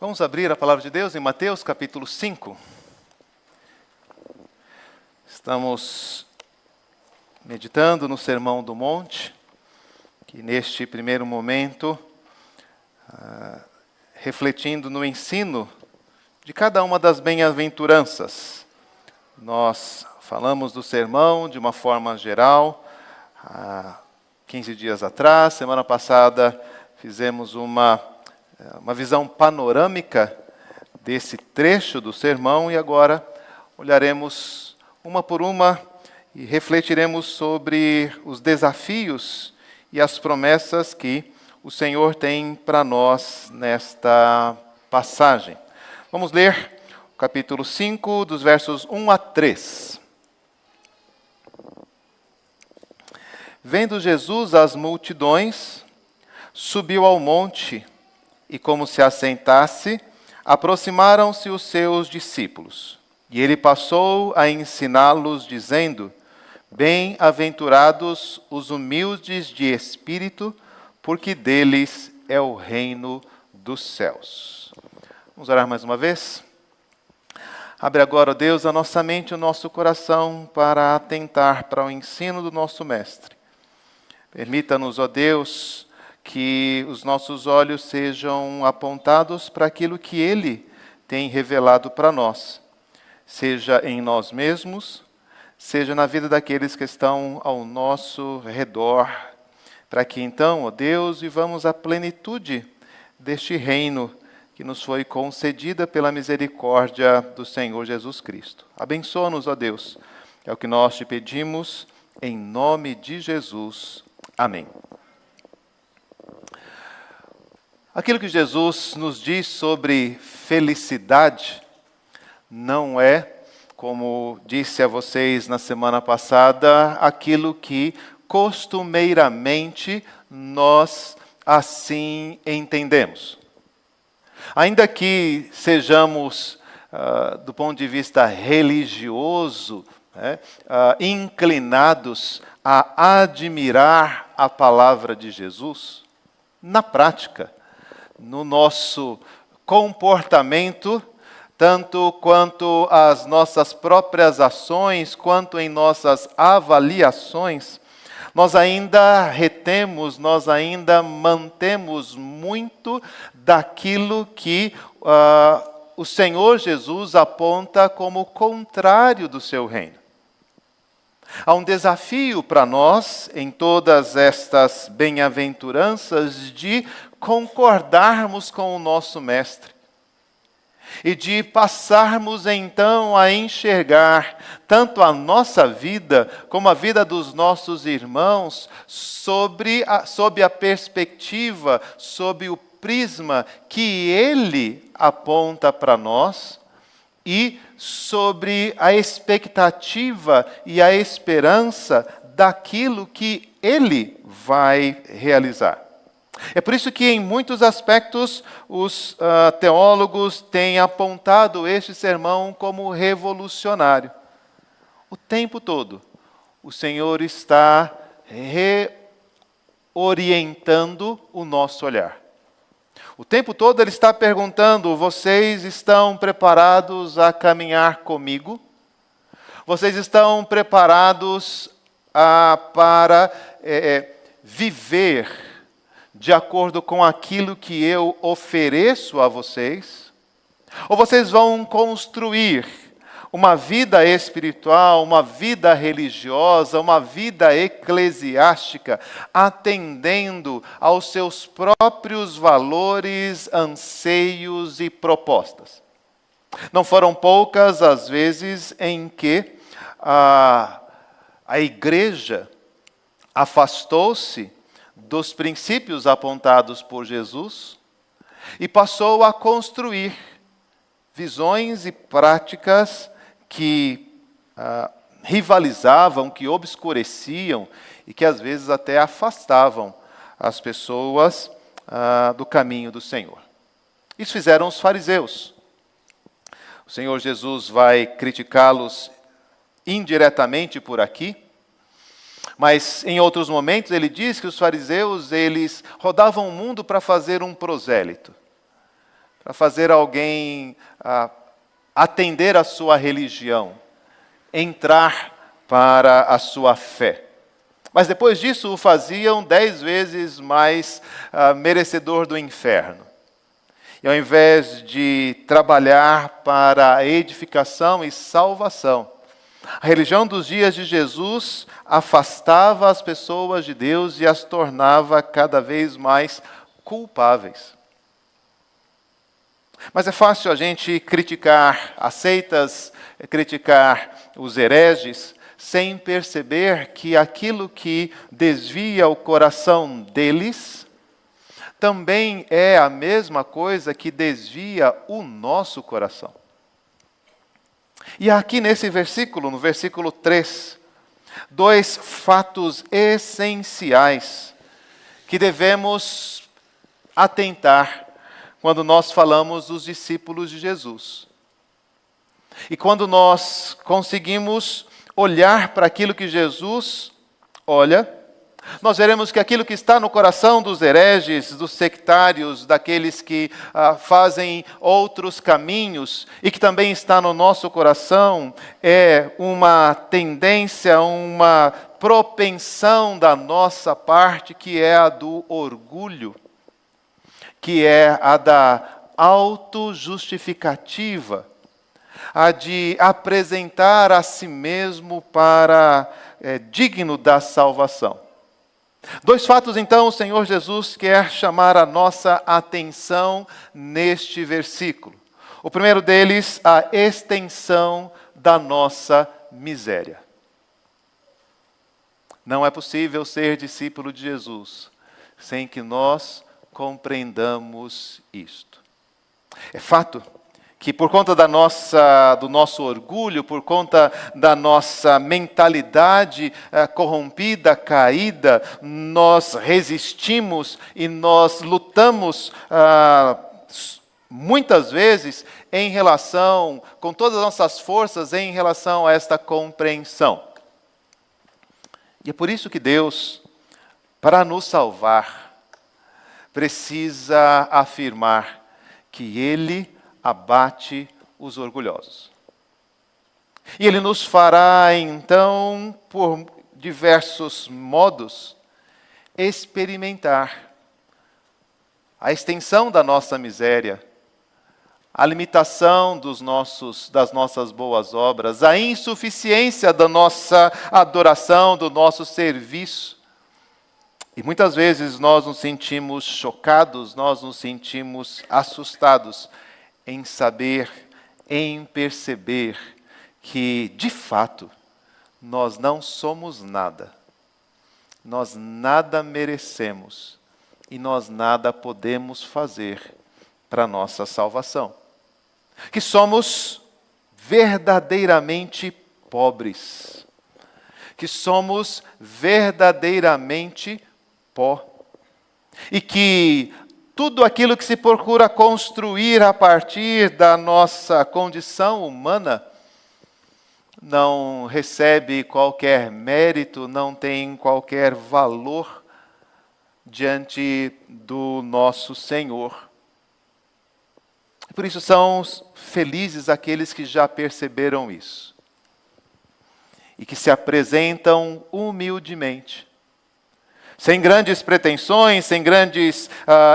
Vamos abrir a palavra de Deus em Mateus capítulo 5. Estamos meditando no Sermão do Monte, que neste primeiro momento, refletindo no ensino de cada uma das bem-aventuranças. Nós falamos do sermão de uma forma geral, há 15 dias atrás. Semana passada fizemos uma visão panorâmica desse trecho do sermão e agora olharemos uma por uma e refletiremos sobre os desafios e as promessas que o Senhor tem para nós nesta passagem. Vamos ler o capítulo 5, dos versos 1 a 3. Vendo Jesus as multidões, subiu ao monte e, como se assentasse, aproximaram-se os seus discípulos. E ele passou a ensiná-los, dizendo: Bem-aventurados os humildes de espírito, porque deles é o reino dos céus. Vamos orar mais uma vez? Abre agora, ó Deus, a nossa mente e o nosso coração para atentar para o ensino do nosso Mestre. Permita-nos, ó Deus, que os nossos olhos sejam apontados para aquilo que Ele tem revelado para nós, seja em nós mesmos, seja na vida daqueles que estão ao nosso redor, para que então, ó Deus, vivamos a plenitude deste reino que nos foi concedida pela misericórdia do Senhor Jesus Cristo. Abençoa-nos, ó Deus, é o que nós te pedimos, em nome de Jesus. Amém. Aquilo que Jesus nos diz sobre felicidade não é, como disse a vocês na semana passada, aquilo que costumeiramente nós assim entendemos. Ainda que sejamos, do ponto de vista religioso, inclinados a admirar a palavra de Jesus, na prática, no nosso comportamento, tanto quanto as nossas próprias ações, quanto em nossas avaliações, nós ainda retemos, nós ainda mantemos muito daquilo que o Senhor Jesus aponta como contrário do seu reino. Há um desafio para nós, em todas estas bem-aventuranças, de concordarmos com o nosso Mestre e de passarmos então a enxergar tanto a nossa vida como a vida dos nossos irmãos sob a perspectiva, sob o prisma que Ele aponta para nós e sobre a expectativa e a esperança daquilo que Ele vai realizar. É por isso que, em muitos aspectos, os teólogos têm apontado este sermão como revolucionário. O tempo todo, o Senhor está reorientando o nosso olhar. O tempo todo Ele está perguntando: vocês estão preparados a caminhar comigo? Vocês estão preparados para viver de acordo com aquilo que eu ofereço a vocês? Ou vocês vão construir uma vida espiritual, uma vida religiosa, uma vida eclesiástica, atendendo aos seus próprios valores, anseios e propostas? Não foram poucas as vezes em que a igreja afastou-se dos princípios apontados por Jesus e passou a construir visões e práticas que rivalizavam, que obscureciam e que às vezes até afastavam as pessoas do caminho do Senhor. Isso fizeram os fariseus. O Senhor Jesus vai criticá-los indiretamente por aqui, mas em outros momentos ele diz que os fariseus eles rodavam o mundo para fazer um prosélito. para fazer alguém atender à sua religião, entrar para a sua fé. Mas depois disso o faziam 10 vezes mais merecedor do inferno. E ao invés de trabalhar para a edificação e salvação, a religião dos dias de Jesus afastava as pessoas de Deus e as tornava cada vez mais culpáveis. Mas é fácil a gente criticar as seitas, criticar os hereges, sem perceber que aquilo que desvia o coração deles também é a mesma coisa que desvia o nosso coração. E aqui nesse versículo, no versículo 3, 2 fatos essenciais que devemos atentar quando nós falamos dos discípulos de Jesus. E quando nós conseguimos olhar para aquilo que Jesus olha, nós veremos que aquilo que está no coração dos hereges, dos sectários, daqueles que fazem outros caminhos, e que também está no nosso coração, é uma tendência, uma propensão da nossa parte, que é a do orgulho, que é a da autojustificativa, a de apresentar a si mesmo para digno da salvação. 2 fatos, então, o Senhor Jesus quer chamar a nossa atenção neste versículo. O primeiro deles, a extensão da nossa miséria. Não é possível ser discípulo de Jesus sem que nós compreendamos isto. É fato que por conta do nosso orgulho, por conta da nossa mentalidade corrompida, caída, nós resistimos e nós lutamos muitas vezes com todas as nossas forças em relação a esta compreensão. E é por isso que Deus, para nos salvar, precisa afirmar que Ele abate os orgulhosos. E Ele nos fará, então, por diversos modos, experimentar a extensão da nossa miséria, a limitação das nossas boas obras, a insuficiência da nossa adoração, do nosso serviço. E muitas vezes nós nos sentimos chocados, nós nos sentimos assustados em saber, em perceber que, de fato, nós não somos nada. Nós nada merecemos e nós nada podemos fazer para a nossa salvação. Que somos verdadeiramente pobres. Que somos verdadeiramente pó. E que tudo aquilo que se procura construir a partir da nossa condição humana não recebe qualquer mérito, não tem qualquer valor diante do nosso Senhor. Por isso são felizes aqueles que já perceberam isso e que se apresentam humildemente, sem grandes pretensões, sem grandes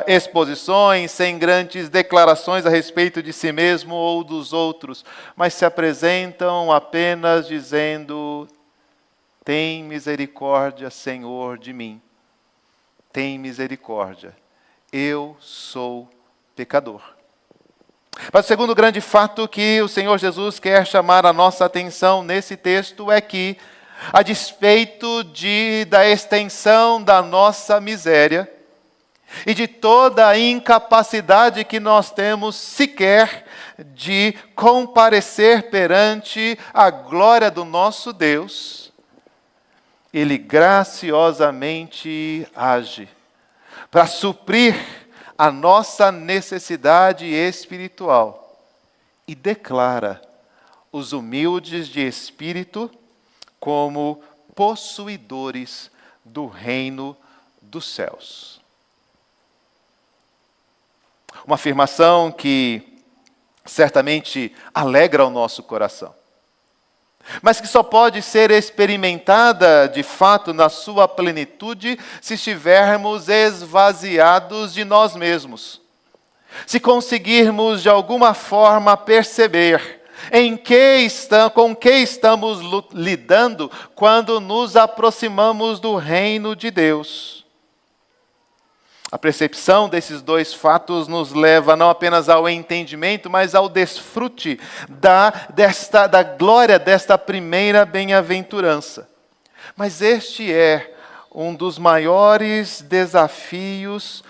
exposições, sem grandes declarações a respeito de si mesmo ou dos outros, mas se apresentam apenas dizendo: tem misericórdia, Senhor, de mim. Tem misericórdia. Eu sou pecador. Mas o segundo grande fato que o Senhor Jesus quer chamar a nossa atenção nesse texto é que, a despeito da extensão da nossa miséria e de toda a incapacidade que nós temos sequer de comparecer perante a glória do nosso Deus, Ele graciosamente age para suprir a nossa necessidade espiritual e declara os humildes de espírito como possuidores do reino dos céus. Uma afirmação que certamente alegra o nosso coração, mas que só pode ser experimentada de fato na sua plenitude se estivermos esvaziados de nós mesmos. Se conseguirmos de alguma forma perceber com que estamos lidando quando nos aproximamos do reino de Deus. A percepção desses dois fatos nos leva não apenas ao entendimento, mas ao desfrute da glória desta primeira bem-aventurança. Mas este é um dos maiores desafios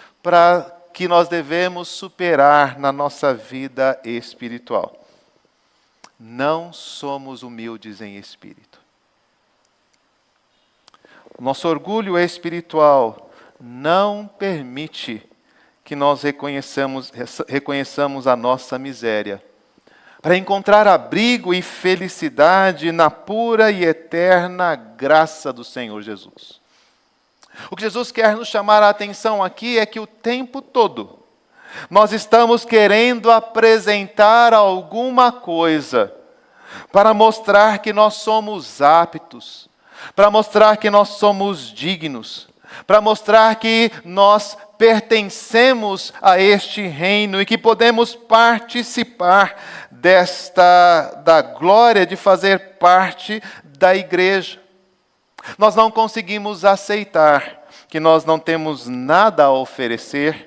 que nós devemos superar na nossa vida espiritual. Não somos humildes em espírito. Nosso orgulho espiritual não permite que nós reconheçamos a nossa miséria, para encontrar abrigo e felicidade na pura e eterna graça do Senhor Jesus. O que Jesus quer nos chamar a atenção aqui é que o tempo todo nós estamos querendo apresentar alguma coisa para mostrar que nós somos aptos, para mostrar que nós somos dignos, para mostrar que nós pertencemos a este reino e que podemos participar da glória de fazer parte da igreja. Nós não conseguimos aceitar que nós não temos nada a oferecer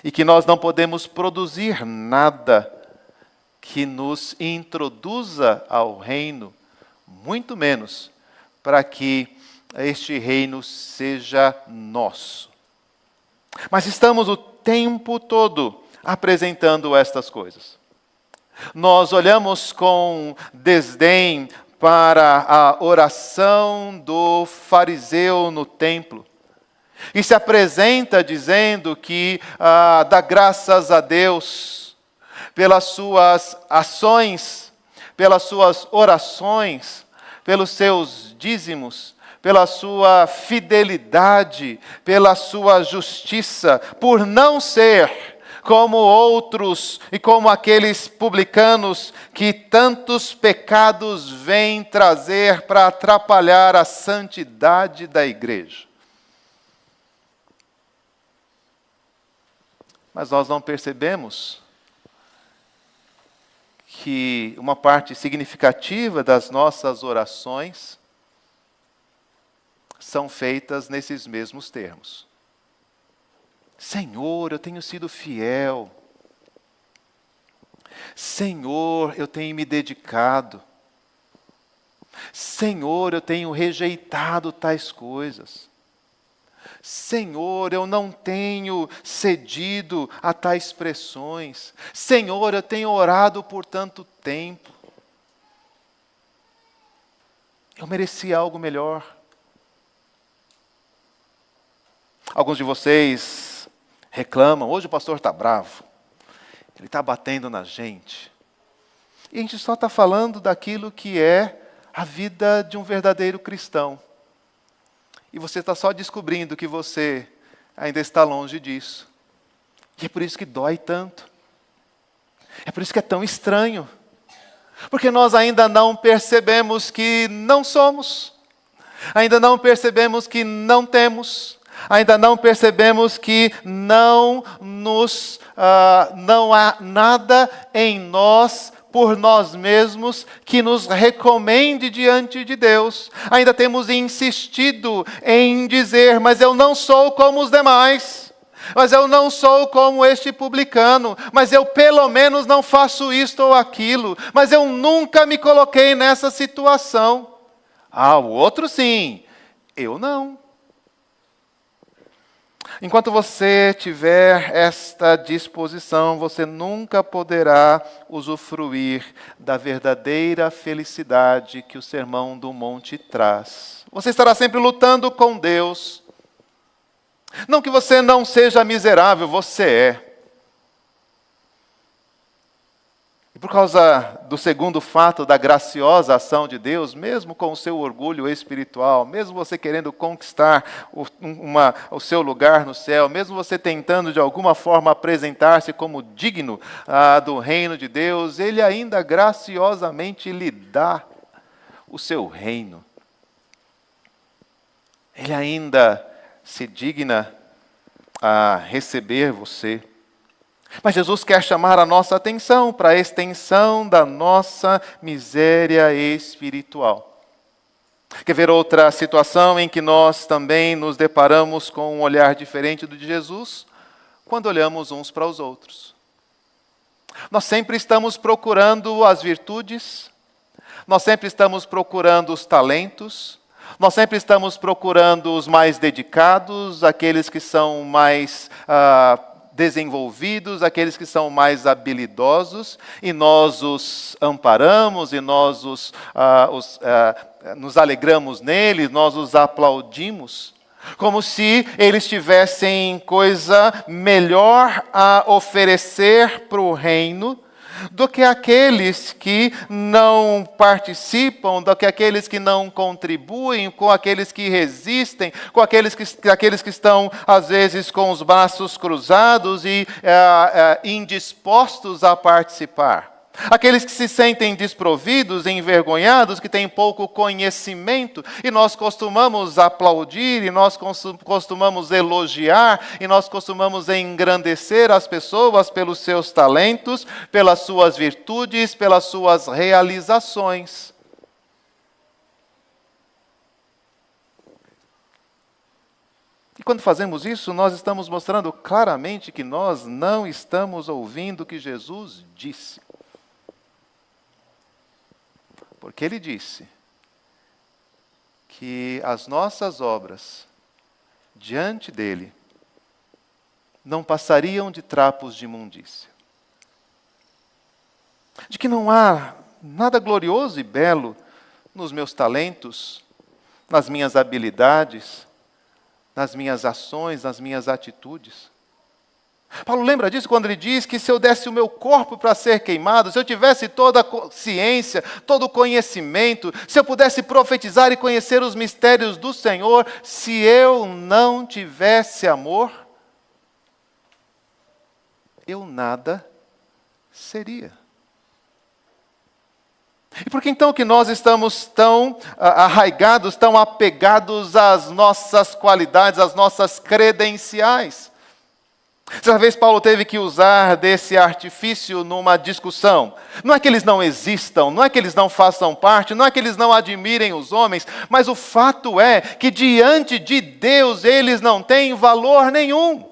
e que nós não podemos produzir nada que nos introduza ao reino, muito menos para que este reino seja nosso. Mas estamos o tempo todo apresentando estas coisas. Nós olhamos com desdém para a oração do fariseu no templo, e se apresenta dizendo que dá graças a Deus pelas suas ações, pelas suas orações, pelos seus dízimos, pela sua fidelidade, pela sua justiça, por não ser como outros e como aqueles publicanos que tantos pecados vêm trazer para atrapalhar a santidade da igreja. Mas nós não percebemos que uma parte significativa das nossas orações são feitas nesses mesmos termos. Senhor, eu tenho sido fiel. Senhor, eu tenho me dedicado. Senhor, eu tenho rejeitado tais coisas. Senhor, eu não tenho cedido a tais pressões. Senhor, eu tenho orado por tanto tempo. Eu merecia algo melhor. Alguns de vocês reclamam, hoje o pastor está bravo, ele está batendo na gente. E a gente só está falando daquilo que é a vida de um verdadeiro cristão. E você está só descobrindo que você ainda está longe disso. E é por isso que dói tanto. É por isso que é tão estranho. Porque nós ainda não percebemos que não somos. Ainda não percebemos que não temos. Ainda não percebemos que não há nada em nós, por nós mesmos, que nos recomende diante de Deus. Ainda temos insistido em dizer, mas eu não sou como os demais, mas eu não sou como este publicano, mas eu pelo menos não faço isto ou aquilo, mas eu nunca me coloquei nessa situação. O outro sim, eu não. Enquanto você tiver esta disposição, você nunca poderá usufruir da verdadeira felicidade que o Sermão do Monte traz. Você estará sempre lutando com Deus. Não que você não seja miserável, você é. E por causa do segundo fato, da graciosa ação de Deus, mesmo com o seu orgulho espiritual, mesmo você querendo conquistar o seu lugar no céu, mesmo você tentando de alguma forma apresentar-se como digno do reino de Deus, Ele ainda graciosamente lhe dá o seu reino. Ele ainda se digna a receber você. Mas Jesus quer chamar a nossa atenção para a extensão da nossa miséria espiritual. Quer ver outra situação em que nós também nos deparamos com um olhar diferente do de Jesus? Quando olhamos uns para os outros. Nós sempre estamos procurando as virtudes, nós sempre estamos procurando os talentos, nós sempre estamos procurando os mais dedicados, aqueles que são mais desenvolvidos, aqueles que são mais habilidosos, e nós os amparamos, e nós nos alegramos neles, nós os aplaudimos, como se eles tivessem coisa melhor a oferecer para o reino do que aqueles que não participam, do que aqueles que não contribuem, com aqueles que resistem, com aqueles que estão, às vezes, com os braços cruzados e indispostos a participar. Aqueles que se sentem desprovidos, envergonhados, que têm pouco conhecimento, e nós costumamos aplaudir, e nós costumamos elogiar, e nós costumamos engrandecer as pessoas pelos seus talentos, pelas suas virtudes, pelas suas realizações. E quando fazemos isso, nós estamos mostrando claramente que nós não estamos ouvindo o que Jesus disse. Porque Ele disse que as nossas obras diante dEle não passariam de trapos de imundícia. De que não há nada glorioso e belo nos meus talentos, nas minhas habilidades, nas minhas ações, nas minhas atitudes. Paulo lembra disso quando ele diz que se eu desse o meu corpo para ser queimado, se eu tivesse toda a ciência, todo o conhecimento, se eu pudesse profetizar e conhecer os mistérios do Senhor, se eu não tivesse amor, eu nada seria. E por que então que nós estamos tão arraigados, tão apegados às nossas qualidades, às nossas credenciais? Certa vez Paulo teve que usar desse artifício numa discussão. Não é que eles não existam, não é que eles não façam parte, não é que eles não admirem os homens, mas o fato é que diante de Deus eles não têm valor nenhum.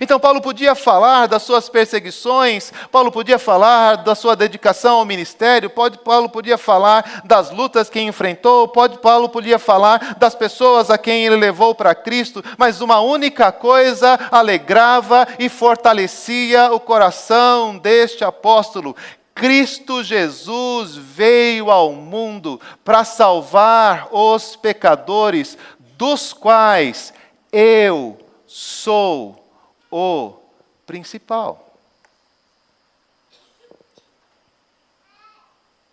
Então Paulo podia falar das suas perseguições, Paulo podia falar da sua dedicação ao ministério, Paulo podia falar das lutas que enfrentou, Paulo podia falar das pessoas a quem ele levou para Cristo, mas uma única coisa alegrava e fortalecia o coração deste apóstolo: Cristo Jesus veio ao mundo para salvar os pecadores, dos quais eu sou o principal.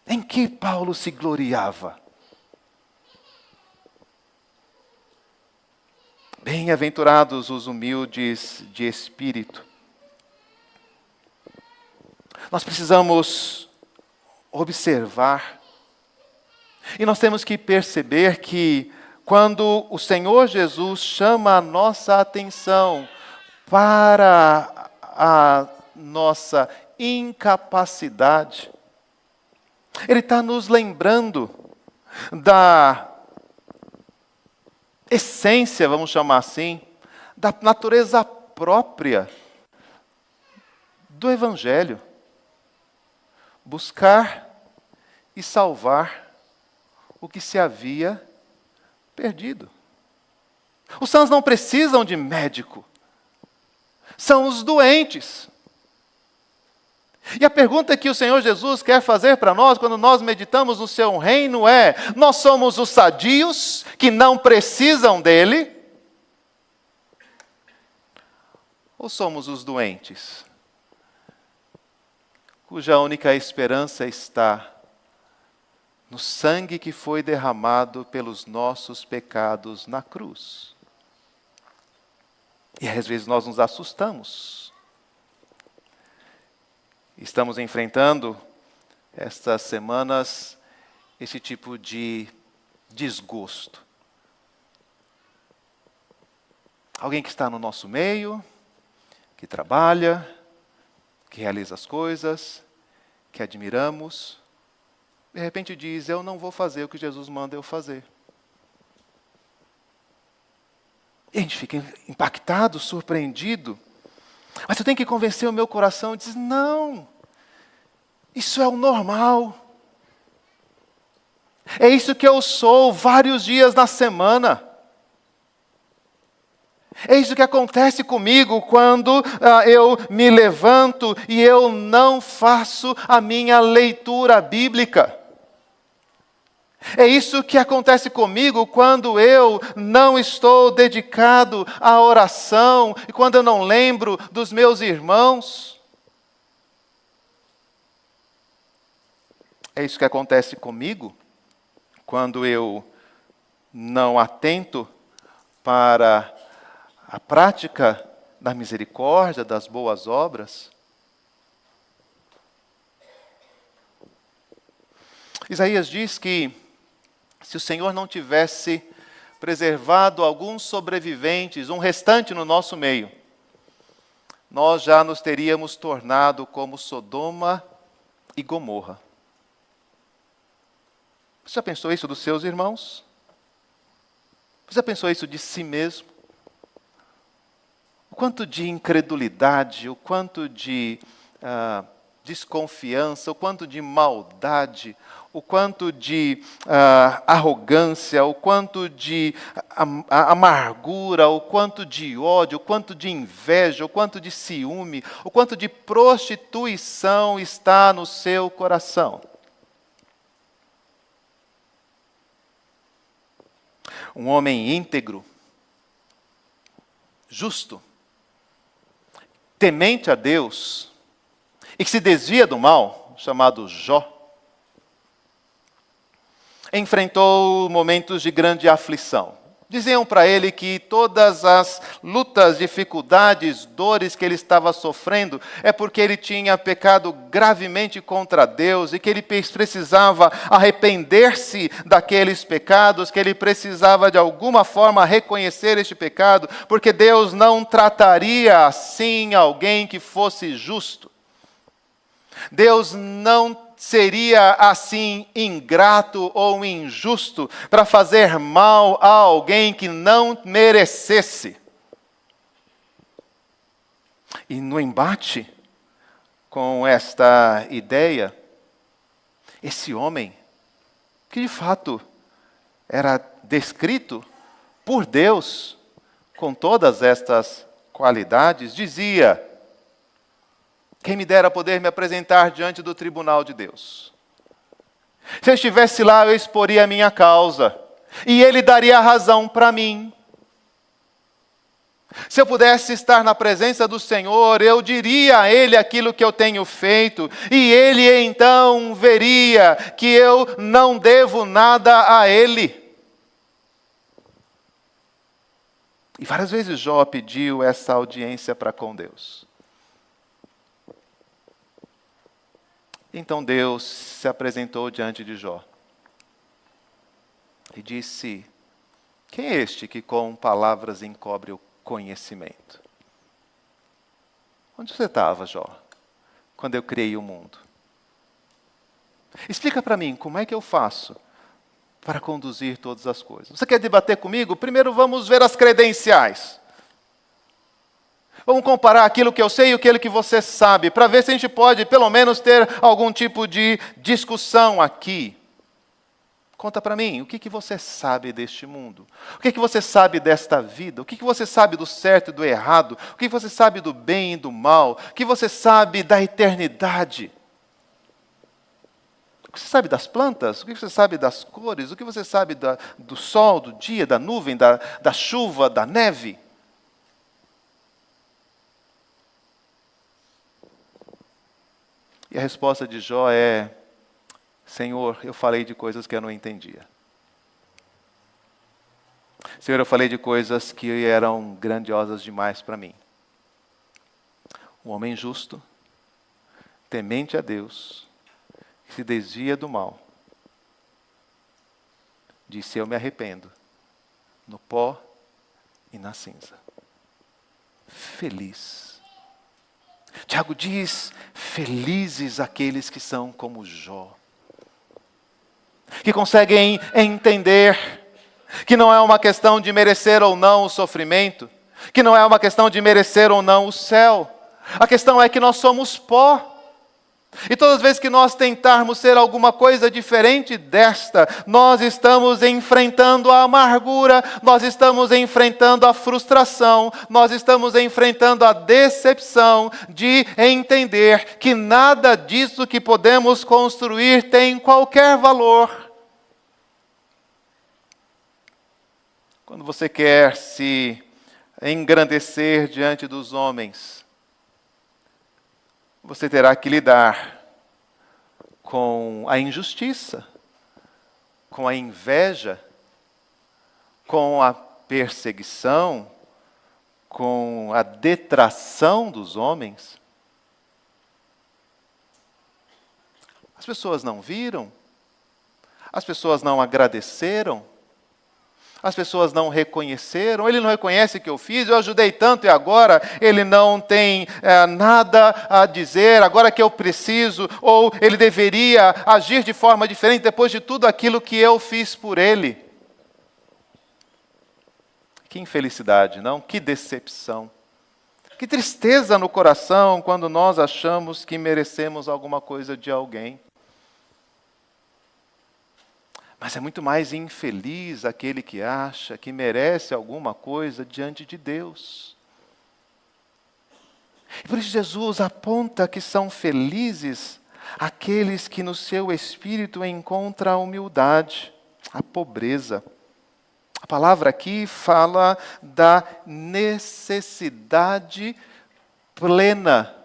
Em que Paulo se gloriava? Bem-aventurados os humildes de espírito. Nós precisamos observar, e nós temos que perceber que quando o Senhor Jesus chama a nossa atenção para a nossa incapacidade, Ele está nos lembrando da essência, vamos chamar assim, da natureza própria do Evangelho. Buscar e salvar o que se havia perdido. Os sãos não precisam de médico. São os doentes. E a pergunta que o Senhor Jesus quer fazer para nós, quando nós meditamos no seu reino, é: nós somos os sadios, que não precisam dele? Ou somos os doentes, cuja única esperança está no sangue que foi derramado pelos nossos pecados na cruz. E às vezes nós nos assustamos. Estamos enfrentando estas semanas esse tipo de desgosto. Alguém que está no nosso meio, que trabalha, que realiza as coisas, que admiramos, de repente diz: eu não vou fazer o que Jesus manda eu fazer. E a gente fica impactado, surpreendido. Mas eu tenho que convencer o meu coração e dizer: não, isso é o normal. É isso que eu sou vários dias na semana. É isso que acontece comigo quando eu me levanto e eu não faço a minha leitura bíblica. É isso que acontece comigo quando eu não estou dedicado à oração e quando eu não lembro dos meus irmãos. É isso que acontece comigo quando eu não atento para a prática da misericórdia, das boas obras. Isaías diz que se o Senhor não tivesse preservado alguns sobreviventes, um restante no nosso meio, nós já nos teríamos tornado como Sodoma e Gomorra. Você já pensou isso dos seus irmãos? Você já pensou isso de si mesmo? O quanto de incredulidade, o quanto de desconfiança, o quanto de maldade, o quanto de arrogância, o quanto de amargura, o quanto de ódio, o quanto de inveja, o quanto de ciúme, o quanto de prostituição está no seu coração. Um homem íntegro, justo, temente a Deus e que se desvia do mal, chamado Jó, enfrentou momentos de grande aflição. Diziam para ele que todas as lutas, dificuldades, dores que ele estava sofrendo é porque ele tinha pecado gravemente contra Deus e que ele precisava arrepender-se daqueles pecados, que ele precisava de alguma forma reconhecer este pecado, porque Deus não trataria assim alguém que fosse justo. Deus não seria assim ingrato ou injusto para fazer mal a alguém que não merecesse. E no embate com esta ideia, esse homem, que de fato era descrito por Deus com todas estas qualidades, dizia: quem me dera poder me apresentar diante do tribunal de Deus. Se eu estivesse lá, eu exporia a minha causa, e ele daria a razão para mim. Se eu pudesse estar na presença do Senhor, eu diria a ele aquilo que eu tenho feito, e ele então veria que eu não devo nada a ele. E várias vezes Jó pediu essa audiência para com Deus. Então Deus se apresentou diante de Jó e disse: quem é este que com palavras encobre o conhecimento? Onde você estava, Jó, quando eu criei o mundo? Explica para mim, como é que eu faço para conduzir todas as coisas? Você quer debater comigo? Primeiro vamos ver as credenciais. Vamos comparar aquilo que eu sei e aquilo que você sabe, para ver se a gente pode, pelo menos, ter algum tipo de discussão aqui. Conta para mim, o que você sabe deste mundo? O que você sabe desta vida? O que você sabe do certo e do errado? O que você sabe do bem e do mal? O que você sabe da eternidade? O que você sabe das plantas? O que você sabe das cores? O que você sabe do sol, do dia, da nuvem, da chuva, da neve? E a resposta de Jó é: Senhor, eu falei de coisas que eu não entendia. Senhor, eu falei de coisas que eram grandiosas demais para mim. Um homem justo, temente a Deus, que se desvia do mal, disse: eu me arrependo, no pó e na cinza. Feliz. Tiago diz: felizes aqueles que são como Jó, que conseguem entender que não é uma questão de merecer ou não o sofrimento, que não é uma questão de merecer ou não o céu. A questão é que nós somos pó. E todas as vezes que nós tentarmos ser alguma coisa diferente desta, nós estamos enfrentando a amargura, nós estamos enfrentando a frustração, nós estamos enfrentando a decepção de entender que nada disso que podemos construir tem qualquer valor. Quando você quer se engrandecer diante dos homens, você terá que lidar com a injustiça, com a inveja, com a perseguição, com a detração dos homens. As pessoas não viram, as pessoas não agradeceram, as pessoas não reconheceram, ele não reconhece que eu fiz, eu ajudei tanto e agora ele não tem nada a dizer, agora que eu preciso, ou ele deveria agir de forma diferente depois de tudo aquilo que eu fiz por ele. Que infelicidade, não? Que decepção. Que tristeza no coração quando nós achamos que merecemos alguma coisa de alguém. Mas é muito mais infeliz aquele que acha que merece alguma coisa diante de Deus. E por isso Jesus aponta que são felizes aqueles que no seu espírito encontram a humildade, a pobreza. A palavra aqui fala da necessidade plena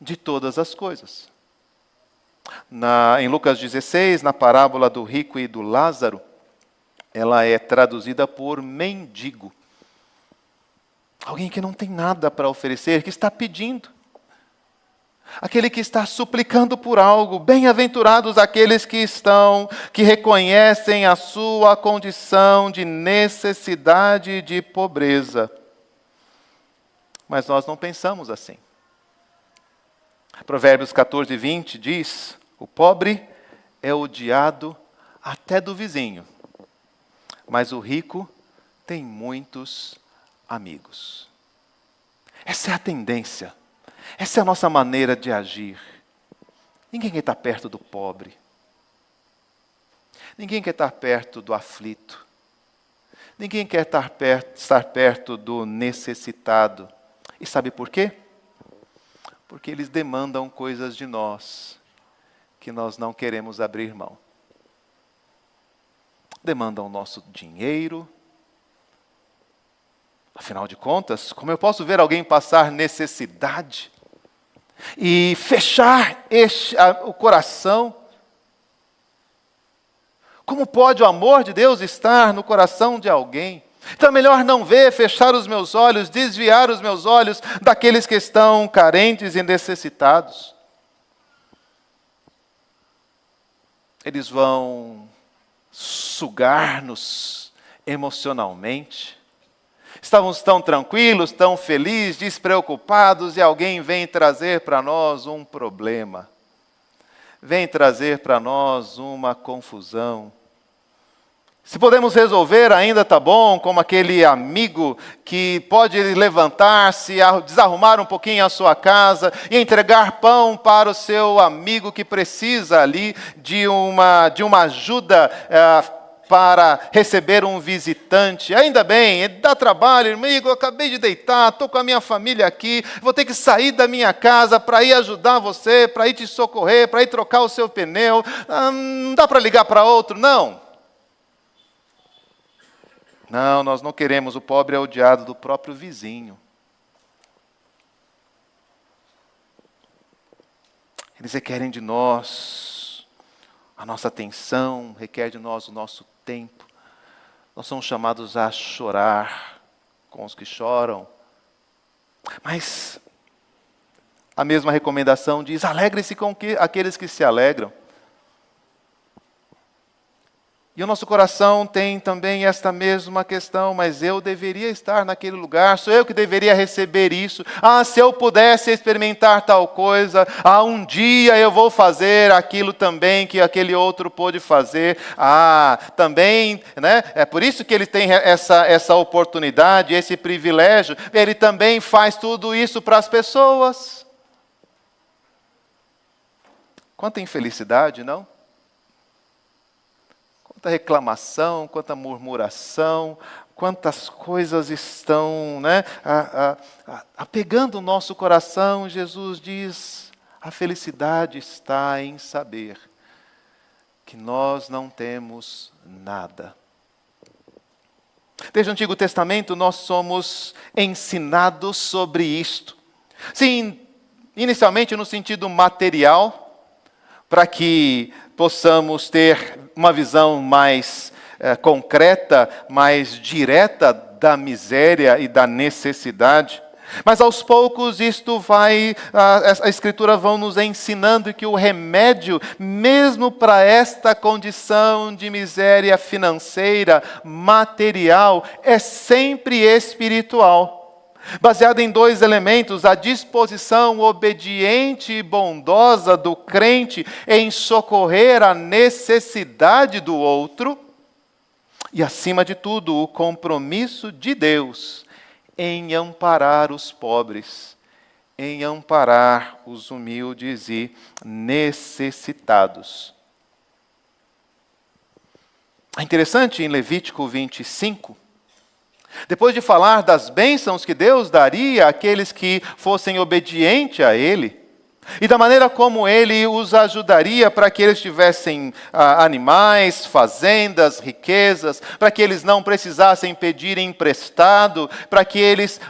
de todas as coisas. Em Lucas 16, na parábola do rico e do Lázaro, ela é traduzida por mendigo. Alguém que não tem nada para oferecer, que está pedindo. Aquele que está suplicando por algo. Bem-aventurados aqueles que reconhecem a sua condição de necessidade e de pobreza. Mas nós não pensamos assim. Provérbios 14, 20 diz: o pobre é odiado até do vizinho, mas o rico tem muitos amigos. Essa é a tendência, essa é a nossa maneira de agir. Ninguém quer estar perto do pobre, ninguém quer estar perto do aflito, ninguém quer estar perto do necessitado. E sabe por quê? Porque eles demandam coisas de nós que nós não queremos abrir mão. Demandam o nosso dinheiro. Afinal de contas, como eu posso ver alguém passar necessidade e fechar o coração? Como pode o amor de Deus estar no coração de alguém? Então é melhor não ver, fechar os meus olhos, desviar os meus olhos daqueles que estão carentes e necessitados. Eles vão sugar-nos emocionalmente. Estávamos tão tranquilos, tão felizes, despreocupados, e alguém vem trazer para nós um problema. Vem trazer para nós uma confusão. Se podemos resolver, ainda está bom, como aquele amigo que pode levantar-se, desarrumar um pouquinho a sua casa e entregar pão para o seu amigo que precisa ali de uma ajuda para receber um visitante. Ainda bem, dá trabalho, amigo, eu acabei de deitar, estou com a minha família aqui, vou ter que sair da minha casa para ir ajudar você, para ir te socorrer, para ir trocar o seu pneu. Não dá para ligar para outro, não. Não, nós não queremos. O pobre é odiado do próprio vizinho. Eles requerem de nós a nossa atenção, requer de nós o nosso tempo. Nós somos chamados a chorar com os que choram. Mas a mesma recomendação diz: alegre-se com aqueles que se alegram. E o nosso coração tem também esta mesma questão: mas eu deveria estar naquele lugar, sou eu que deveria receber isso. Se eu pudesse experimentar tal coisa, um dia eu vou fazer aquilo também que aquele outro pôde fazer. Também, né? É por isso que ele tem essa oportunidade, esse privilégio. Ele também faz tudo isso para as pessoas. Quanta infelicidade, não? Quanta reclamação, quanta murmuração, quantas coisas estão, né, apegando o nosso coração. Jesus diz: a felicidade está em saber que nós não temos nada. Desde o Antigo Testamento nós somos ensinados sobre isto. Sim, inicialmente no sentido material, para que possamos ter uma visão mais concreta, mais direta da miséria e da necessidade. Mas aos poucos a Escritura vai nos ensinando que o remédio, mesmo para esta condição de miséria financeira, material, é sempre espiritual. Baseado em dois elementos: a disposição obediente e bondosa do crente em socorrer a necessidade do outro, e, acima de tudo, o compromisso de Deus em amparar os pobres, em amparar os humildes e necessitados. É interessante, em Levítico 25, depois de falar das bênçãos que Deus daria àqueles que fossem obedientes a Ele, e da maneira como Ele os ajudaria para que eles tivessem animais, fazendas, riquezas, para que eles não precisassem pedir emprestado, para que eles,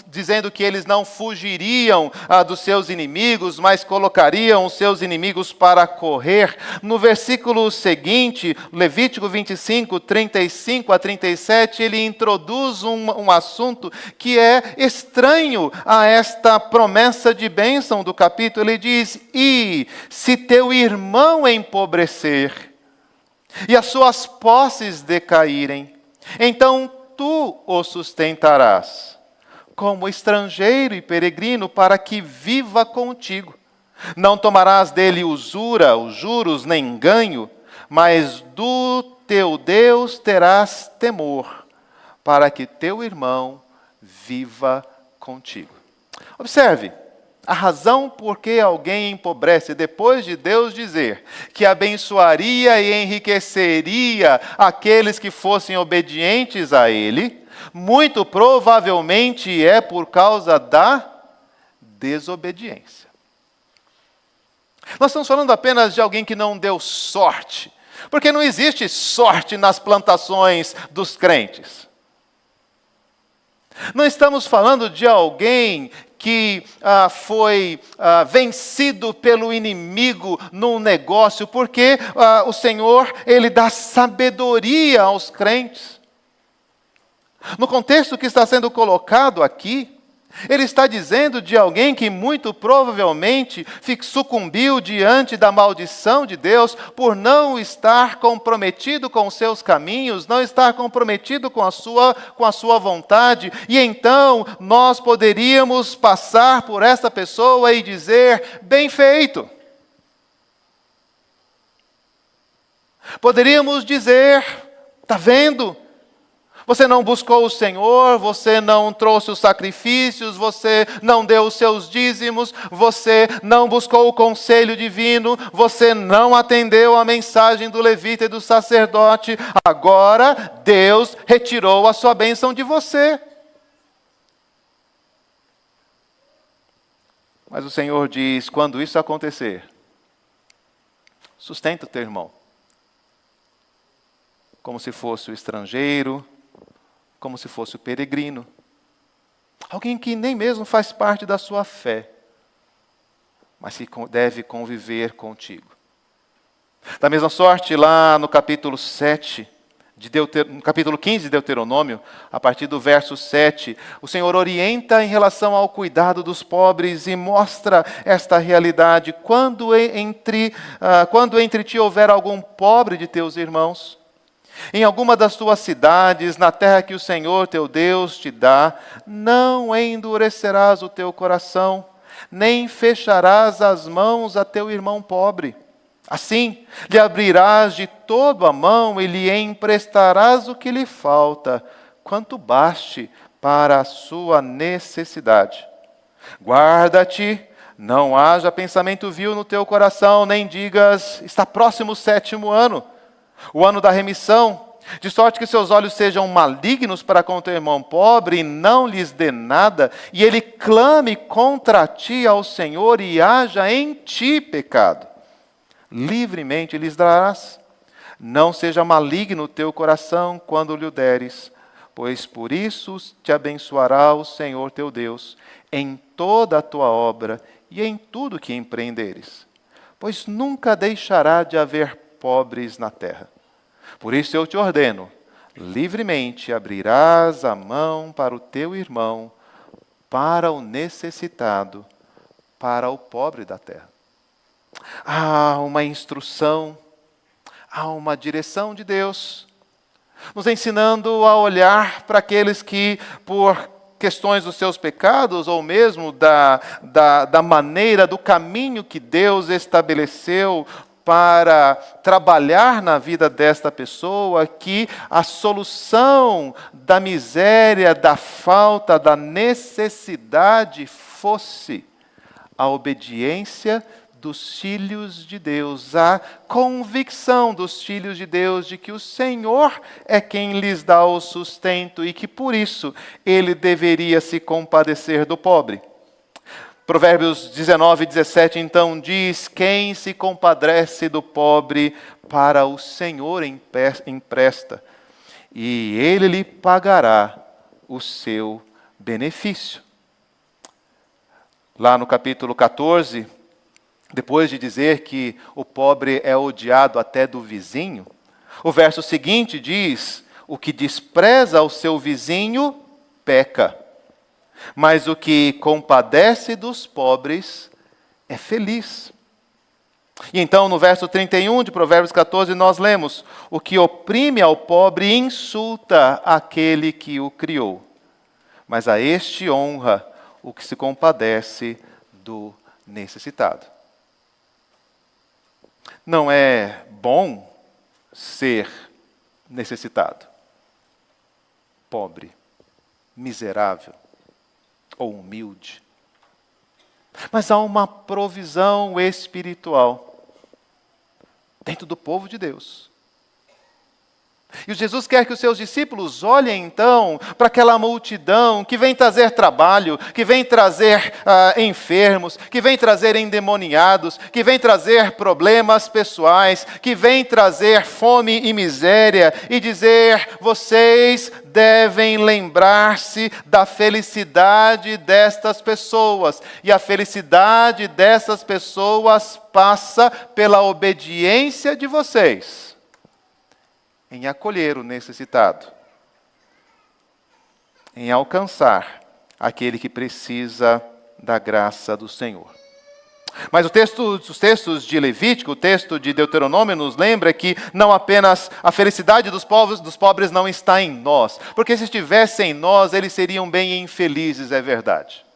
dizendo que eles não fugiriam dos seus inimigos, mas colocariam os seus inimigos para correr. No versículo seguinte, Levítico 25, 35 a 37, ele introduz um assunto que é estranho a esta promessa de bênção do capítulo. Ele diz: e se teu irmão empobrecer e as suas posses decaírem, então tu o sustentarás como estrangeiro e peregrino, para que viva contigo. Não tomarás dele usura, os juros, nem ganho, mas do teu Deus terás temor, para que teu irmão viva contigo. Observe, a razão por que alguém empobrece, depois de Deus dizer que abençoaria e enriqueceria aqueles que fossem obedientes a Ele, muito provavelmente é por causa da desobediência. Nós estamos falando apenas de alguém que não deu sorte, porque não existe sorte nas plantações dos crentes. Não estamos falando de alguém que foi vencido pelo inimigo num negócio, porque o Senhor, Ele dá sabedoria aos crentes. No contexto que está sendo colocado aqui, Ele está dizendo de alguém que muito provavelmente sucumbiu diante da maldição de Deus por não estar comprometido com os seus caminhos, não estar comprometido com a sua vontade. E então nós poderíamos passar por essa pessoa e dizer: bem feito. Poderíamos dizer: está vendo? Você não buscou o Senhor, você não trouxe os sacrifícios, você não deu os seus dízimos, você não buscou o conselho divino, você não atendeu a mensagem do levita e do sacerdote. Agora Deus retirou a sua bênção de você. Mas o Senhor diz: quando isso acontecer, sustenta o teu irmão, como se fosse o estrangeiro, como se fosse o peregrino, alguém que nem mesmo faz parte da sua fé. mas que deve conviver contigo. Da mesma sorte, lá no capítulo 7, no capítulo 15 de Deuteronômio, a partir do verso 7, o Senhor orienta em relação ao cuidado dos pobres e mostra esta realidade. Quando entre ti houver algum pobre de teus irmãos, em alguma das tuas cidades, na terra que o Senhor teu Deus te dá, não endurecerás o teu coração, nem fecharás as mãos a teu irmão pobre. Assim, lhe abrirás de todo a mão e lhe emprestarás o que lhe falta, quanto baste para a sua necessidade. Guarda-te, não haja pensamento vil no teu coração, nem digas, está próximo o 7º ano, o ano da remissão, de sorte que seus olhos sejam malignos para com teu irmão pobre e não lhes dê nada, e ele clame contra ti ao Senhor e haja em ti pecado. Livremente lhes darás. Não seja maligno o teu coração quando lhe o deres, pois por isso te abençoará o Senhor teu Deus em toda a tua obra e em tudo que empreenderes, pois nunca deixará de haver pobres na terra. Por isso eu te ordeno, livremente abrirás a mão para o teu irmão, para o necessitado, para o pobre da terra. Há uma instrução, há uma direção de Deus, nos ensinando a olhar para aqueles que, por questões dos seus pecados, ou mesmo da maneira, do caminho que Deus estabeleceu para trabalhar na vida desta pessoa, que a solução da miséria, da falta, da necessidade fosse a obediência dos filhos de Deus, a convicção dos filhos de Deus de que o Senhor é quem lhes dá o sustento e que por isso ele deveria se compadecer do pobre. Provérbios 19:17 então diz: quem se compadece do pobre, para o Senhor empresta, e ele lhe pagará o seu benefício. Lá no capítulo 14, depois de dizer que o pobre é odiado até do vizinho, o verso seguinte diz: o que despreza o seu vizinho, peca. Mas o que compadece dos pobres é feliz. E então, no verso 31 de Provérbios 14, nós lemos: o que oprime ao pobre insulta aquele que o criou, mas a este honra o que se compadece do necessitado. Não é bom ser necessitado, pobre, miserável ou humilde. Mas há uma provisão espiritual dentro do povo de Deus. E Jesus quer que os seus discípulos olhem então para aquela multidão que vem trazer trabalho, que vem trazer enfermos, que vem trazer endemoniados, que vem trazer problemas pessoais, que vem trazer fome e miséria, e dizer: vocês devem lembrar-se da felicidade destas pessoas. E a felicidade dessas pessoas passa pela obediência de vocês em acolher o necessitado, em alcançar aquele que precisa da graça do Senhor. Mas os textos de Levítico, o texto de Deuteronômio nos lembra que não apenas a felicidade dos pobres não está em nós, porque se estivesse em nós, eles seriam bem infelizes, é verdade.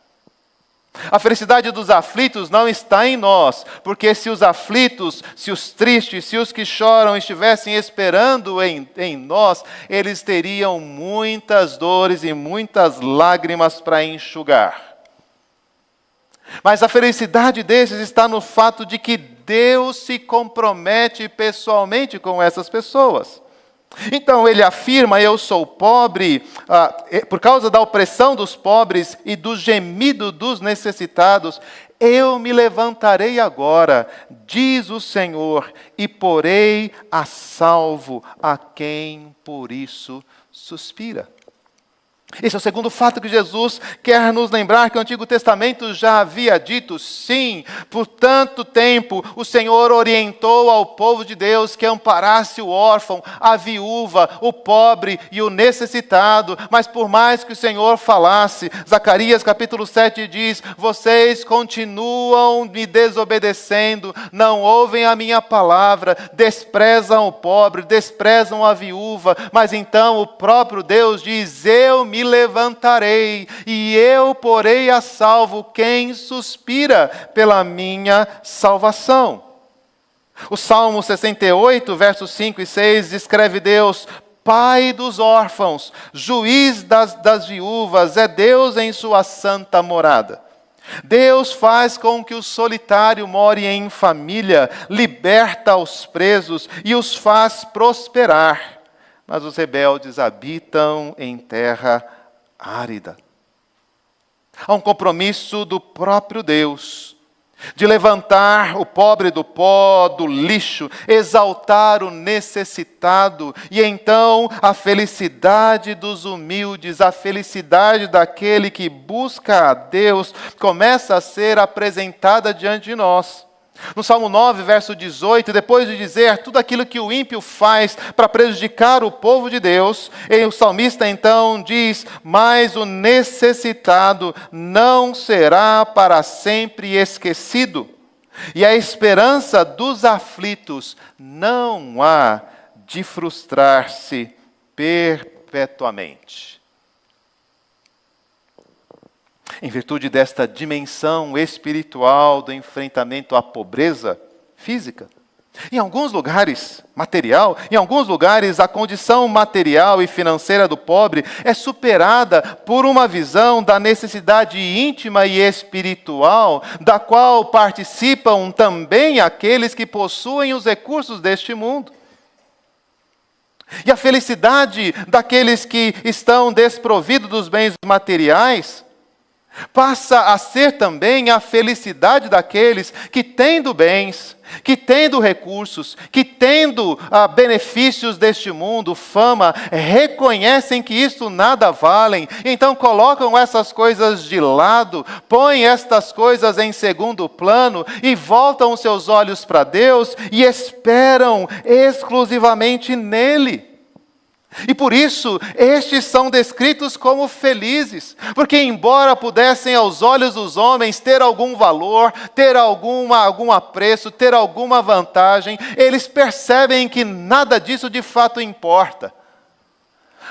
A felicidade dos aflitos não está em nós, porque se os aflitos, se os tristes, se os que choram estivessem esperando em nós, eles teriam muitas dores e muitas lágrimas para enxugar. Mas a felicidade desses está no fato de que Deus se compromete pessoalmente com essas pessoas. Então ele afirma: eu sou pobre, por causa da opressão dos pobres e do gemido dos necessitados, eu me levantarei agora, diz o Senhor, e porei a salvo a quem por isso suspira. Esse é o segundo fato que Jesus quer nos lembrar, que o Antigo Testamento já havia dito. Sim, por tanto tempo o Senhor orientou ao povo de Deus que amparasse o órfão, a viúva, o pobre e o necessitado. Mas por mais que o Senhor falasse, Zacarias capítulo 7 diz: vocês continuam me desobedecendo, não ouvem a minha palavra, desprezam o pobre, desprezam a viúva. Mas então o próprio Deus diz: eu me levantarei e eu porei a salvo quem suspira pela minha salvação. O Salmo 68, versos 5 e 6, descreve Deus: Pai dos órfãos, juiz das viúvas, é Deus em sua santa morada. Deus faz com que o solitário more em família, liberta os presos e os faz prosperar. Mas os rebeldes habitam em terra árida. Há um compromisso do próprio Deus de levantar o pobre do pó, do lixo, exaltar o necessitado, e então a felicidade dos humildes, a felicidade daquele que busca a Deus, começa a ser apresentada diante de nós. No Salmo 9, verso 18, depois de dizer tudo aquilo que o ímpio faz para prejudicar o povo de Deus, o salmista então diz: mas o necessitado não será para sempre esquecido, e a esperança dos aflitos não há de frustrar-se perpetuamente. Em virtude desta dimensão espiritual do enfrentamento à pobreza física, em alguns lugares, material, em alguns lugares a condição material e financeira do pobre é superada por uma visão da necessidade íntima e espiritual, da qual participam também aqueles que possuem os recursos deste mundo. E a felicidade daqueles que estão desprovidos dos bens materiais passa a ser também a felicidade daqueles que, tendo bens, que tendo recursos, que tendo benefícios deste mundo, fama, reconhecem que isto nada valem, então colocam essas coisas de lado, põem estas coisas em segundo plano e voltam os seus olhos para Deus e esperam exclusivamente nele. E por isso, estes são descritos como felizes, porque embora pudessem aos olhos dos homens ter algum valor, ter algum apreço, ter alguma vantagem, eles percebem que nada disso de fato importa.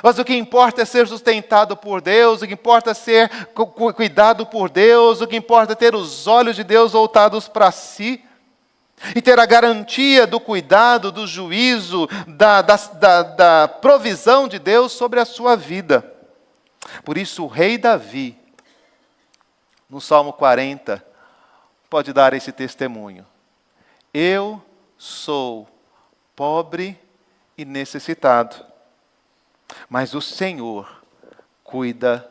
Mas o que importa é ser sustentado por Deus, o que importa é ser cuidado por Deus, o que importa é ter os olhos de Deus voltados para si. E ter a garantia do cuidado, do juízo, da provisão de Deus sobre a sua vida. Por isso o rei Davi, no Salmo 40, pode dar esse testemunho: eu sou pobre e necessitado, mas o Senhor cuida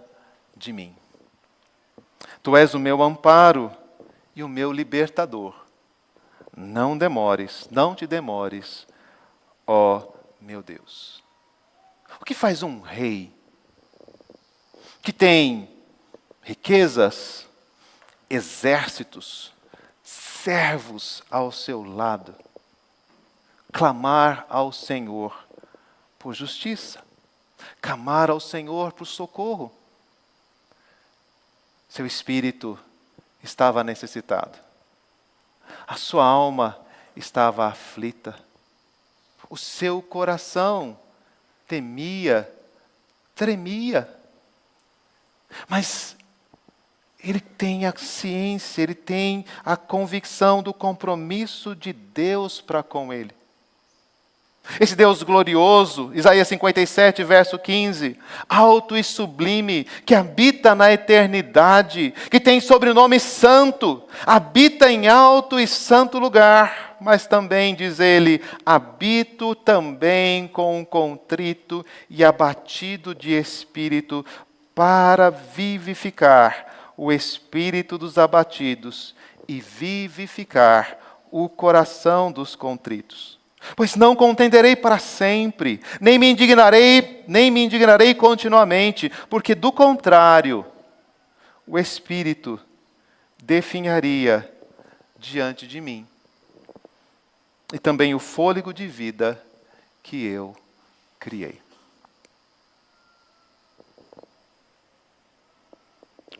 de mim. Tu és o meu amparo e o meu libertador. Não demores, não te demores, ó meu Deus. O que faz um rei que tem riquezas, exércitos, servos ao seu lado, clamar ao Senhor por justiça, clamar ao Senhor por socorro? Seu espírito estava necessitado. A sua alma estava aflita. O seu coração temia, tremia. Mas ele tem a ciência, ele tem a convicção do compromisso de Deus para com ele. Esse Deus glorioso, Isaías 57, verso 15, alto e sublime, que habita na eternidade, que tem sobrenome santo, habita em alto e santo lugar, mas também, diz ele, habito também com um contrito e abatido de espírito, para vivificar o espírito dos abatidos e vivificar o coração dos contritos. Pois não contenderei para sempre, nem me indignarei continuamente, porque do contrário, o Espírito definharia diante de mim, e também o fôlego de vida que eu criei.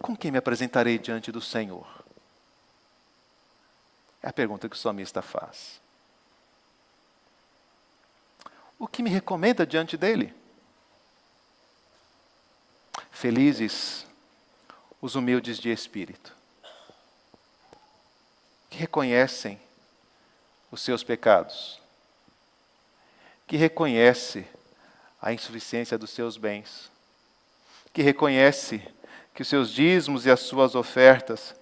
Com quem me apresentarei diante do Senhor? É a pergunta que o salmista faz. O que me recomenda diante dele? Felizes os humildes de espírito, que reconhecem os seus pecados, que reconhece a insuficiência dos seus bens, que reconhece que os seus dízimos e as suas ofertas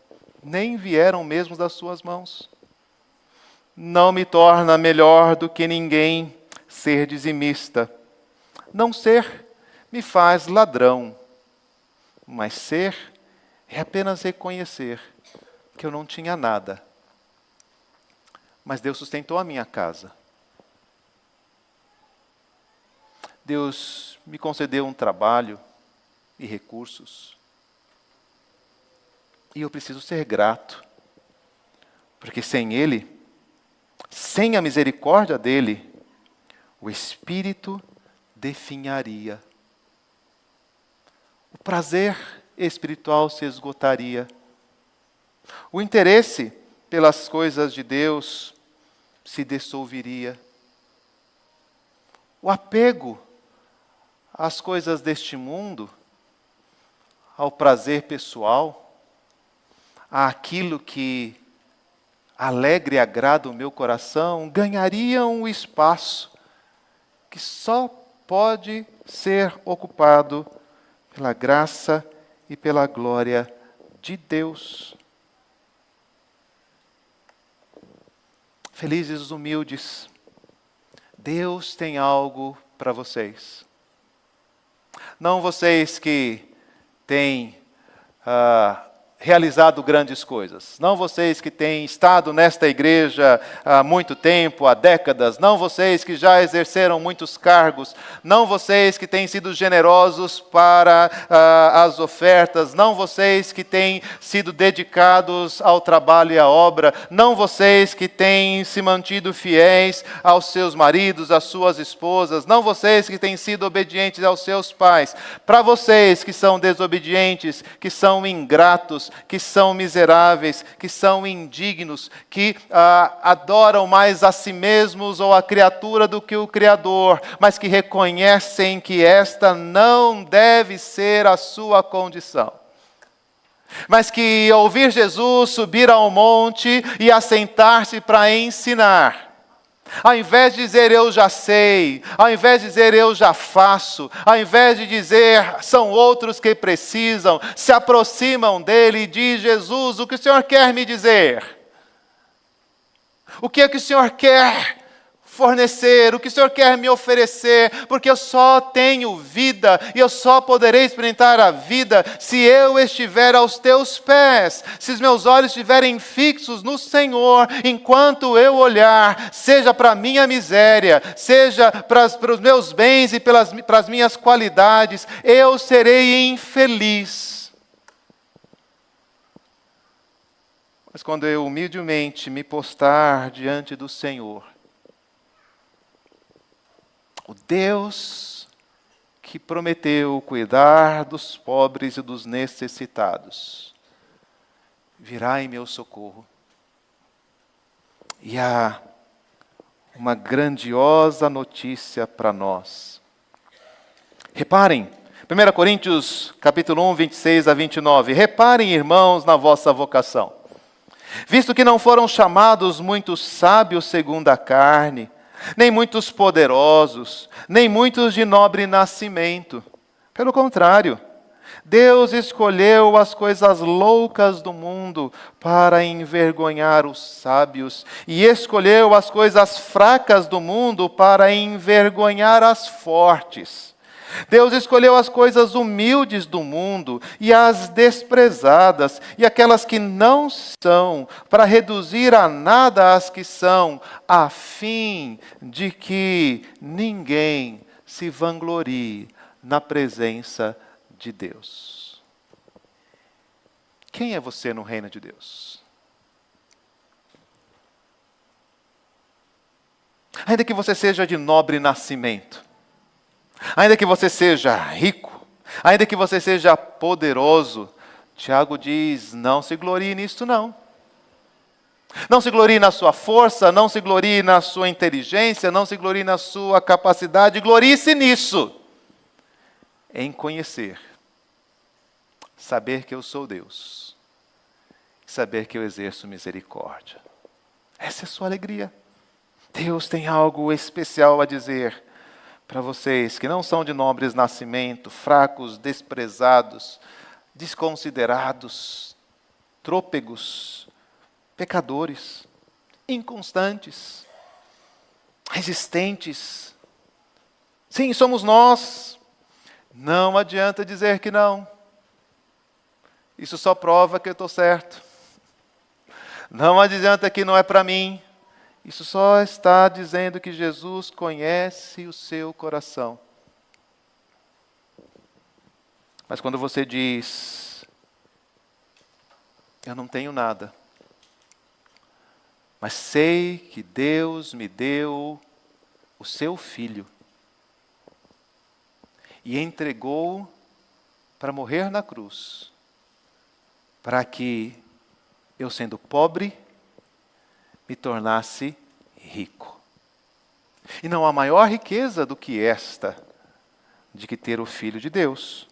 nem vieram mesmo das suas mãos. Não me torna melhor do que ninguém ser dizimista. Não ser me faz ladrão, mas ser é apenas reconhecer que eu não tinha nada, mas Deus sustentou a minha casa. Deus me concedeu um trabalho e recursos. E eu preciso ser grato, porque sem Ele, sem a misericórdia dEle, o Espírito definharia. O prazer espiritual se esgotaria. O interesse pelas coisas de Deus se dissolveria. O apego às coisas deste mundo, ao prazer pessoal, àquilo que alegra e agrada o meu coração, ganhariam o espaço que só pode ser ocupado pela graça e pela glória de Deus. Felizes os humildes, Deus tem algo para vocês. Não vocês que têm realizado grandes coisas. Não vocês que têm estado nesta igreja há muito tempo, há décadas. Não vocês que já exerceram muitos cargos. Não vocês que têm sido generosos para as ofertas. Não vocês que têm sido dedicados ao trabalho e à obra. Não vocês que têm se mantido fiéis aos seus maridos, às suas esposas. Não vocês que têm sido obedientes aos seus pais. Para vocês que são desobedientes, que são ingratos, que são miseráveis, que são indignos, que adoram mais a si mesmos ou a criatura do que o Criador, mas que reconhecem que esta não deve ser a sua condição. Mas que ouvir Jesus subir ao monte e assentar-se para ensinar, ao invés de dizer eu já sei, ao invés de dizer eu já faço, ao invés de dizer são outros que precisam, se aproximam dele e diz: Jesus, o que o Senhor quer me dizer? O que é que o Senhor quer fornecer? O que o Senhor quer me oferecer? Porque eu só tenho vida e eu só poderei experimentar a vida se eu estiver aos teus pés, se os meus olhos estiverem fixos no Senhor, enquanto eu olhar, seja para a minha miséria, seja para os meus bens e para as minhas qualidades, eu serei infeliz. Mas quando eu humildemente me postrar diante do Senhor, o Deus que prometeu cuidar dos pobres e dos necessitados virá em meu socorro. E há uma grandiosa notícia para nós. Reparem, 1 Coríntios capítulo 1, 26 a 29. Reparem, irmãos, na vossa vocação. Visto que não foram chamados muitos sábios segundo a carne, nem muitos poderosos, nem muitos de nobre nascimento. Pelo contrário, Deus escolheu as coisas loucas do mundo para envergonhar os sábios, e escolheu as coisas fracas do mundo para envergonhar as fortes. Deus escolheu as coisas humildes do mundo e as desprezadas e aquelas que não são, para reduzir a nada as que são, a fim de que ninguém se vanglorie na presença de Deus. Quem é você no reino de Deus? Ainda que você seja de nobre nascimento, ainda que você seja rico, ainda que você seja poderoso, Tiago diz, não se glorie nisto não. Não se glorie na sua força, não se glorie na sua inteligência, não se glorie na sua capacidade, glorie-se nisso. Em conhecer, saber que eu sou Deus, saber que eu exerço misericórdia. Essa é a sua alegria. Deus tem algo especial a dizer para vocês que não são de nobres nascimento, fracos, desprezados, desconsiderados, trôpegos, pecadores, inconstantes, resistentes. Sim, somos nós. Não adianta dizer que não. Isso só prova que eu estou certo. Não adianta que não é para mim. Isso só está dizendo que Jesus conhece o seu coração. Mas quando você diz, eu não tenho nada, mas sei que Deus me deu o seu Filho e entregou para morrer na cruz, para que eu, sendo pobre, me tornasse rico. E não há maior riqueza do que esta, de que ter o Filho de Deus.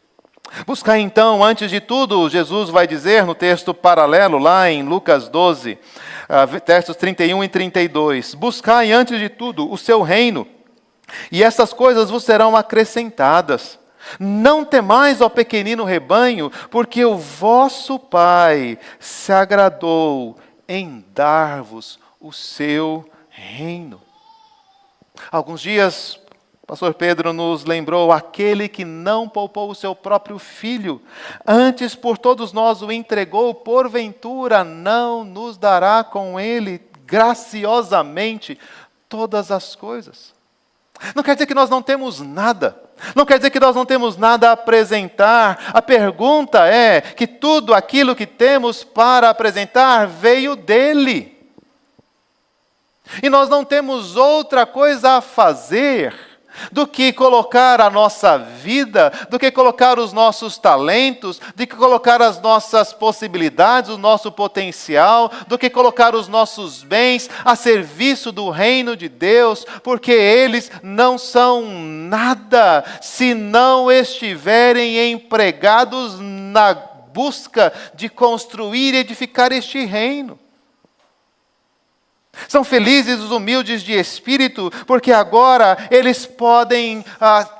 Buscar então, antes de tudo, Jesus vai dizer no texto paralelo, lá em Lucas 12, versos 31 e 32, buscai antes de tudo o seu reino, e essas coisas vos serão acrescentadas. Não temais, ó pequenino rebanho, porque o vosso Pai se agradou em dar-vos o seu reino. Alguns dias, o pastor Pedro nos lembrou, aquele que não poupou o seu próprio filho, antes por todos nós o entregou, porventura não nos dará com ele graciosamente todas as coisas. Não quer dizer que nós não temos nada. Não quer dizer que nós não temos nada a apresentar. A pergunta é que tudo aquilo que temos para apresentar veio dele. E nós não temos outra coisa a fazer do que colocar a nossa vida, do que colocar os nossos talentos, do que colocar as nossas possibilidades, o nosso potencial, do que colocar os nossos bens a serviço do reino de Deus, porque eles não são nada se não estiverem empregados na busca de construir e edificar este reino. São felizes os humildes de espírito, porque agora eles podem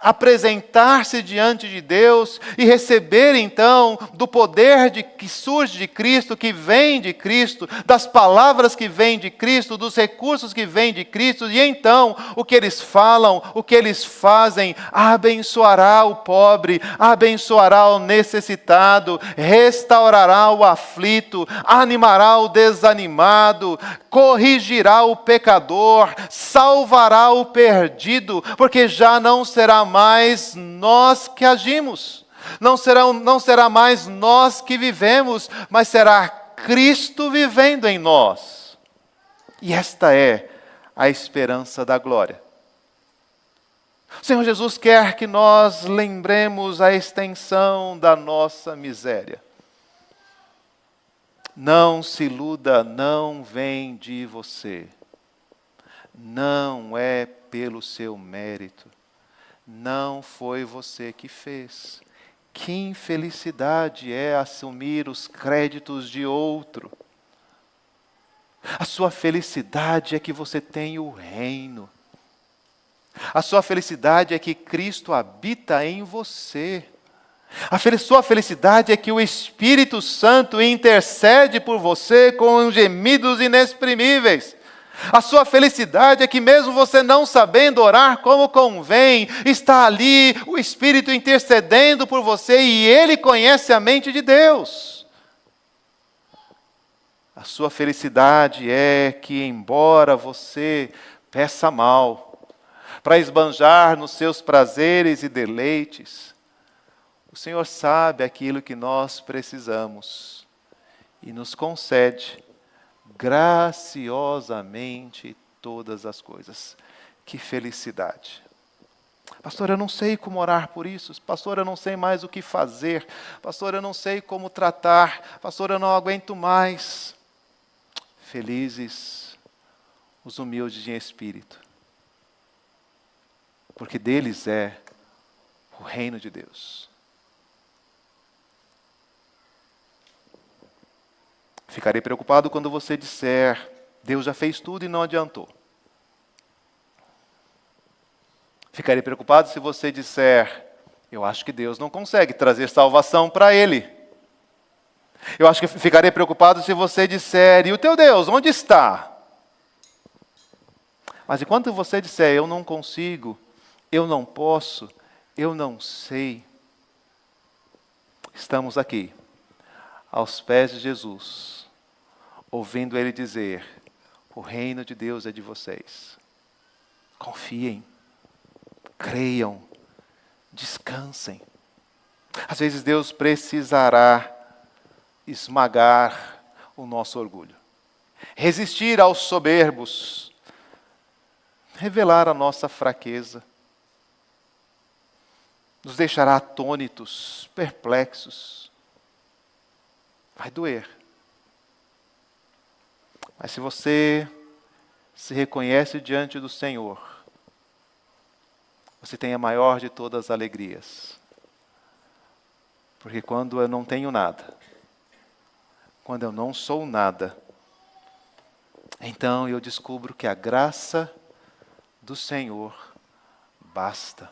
apresentar-se diante de Deus e receber então do poder que surge de Cristo, que vem de Cristo, das palavras que vêm de Cristo, dos recursos que vêm de Cristo, e então o que eles falam, o que eles fazem, abençoará o pobre, abençoará o necessitado, restaurará o aflito, animará o desanimado, corrigirá o pecador, salvará o perdido, porque já não será mais nós que agimos, não será mais nós que vivemos, mas será Cristo vivendo em nós. E esta é a esperança da glória. O Senhor Jesus quer que nós lembremos a extensão da nossa miséria. Não se iluda, não vem de você. Não é pelo seu mérito. Não foi você que fez. Que infelicidade é assumir os créditos de outro. A sua felicidade é que você tem o reino. A sua felicidade é que Cristo habita em você. A sua felicidade é que o Espírito Santo intercede por você com gemidos inexprimíveis. A sua felicidade é que mesmo você não sabendo orar como convém, está ali o Espírito intercedendo por você e Ele conhece a mente de Deus. A sua felicidade é que, embora você peça mal, para esbanjar nos seus prazeres e deleites, o Senhor sabe aquilo que nós precisamos e nos concede graciosamente todas as coisas. Que felicidade! Pastor, eu não sei como orar por isso. Pastor, eu não sei mais o que fazer. Pastor, eu não sei como tratar. Pastor, eu não aguento mais. Felizes os humildes em espírito, porque deles é o reino de Deus. Ficarei preocupado quando você disser, Deus já fez tudo e não adiantou. Ficarei preocupado se você disser, eu acho que Deus não consegue trazer salvação para ele. Eu acho que ficarei preocupado se você disser, e o teu Deus, onde está? Mas enquanto você disser, eu não consigo, eu não posso, eu não sei, estamos aqui, aos pés de Jesus, ouvindo Ele dizer, o reino de Deus é de vocês. Confiem, creiam, descansem. Às vezes Deus precisará esmagar o nosso orgulho, resistir aos soberbos, revelar a nossa fraqueza, nos deixará atônitos, perplexos. Vai doer. Mas se você se reconhece diante do Senhor, você tem a maior de todas as alegrias. Porque quando eu não tenho nada, quando eu não sou nada, então eu descubro que a graça do Senhor basta.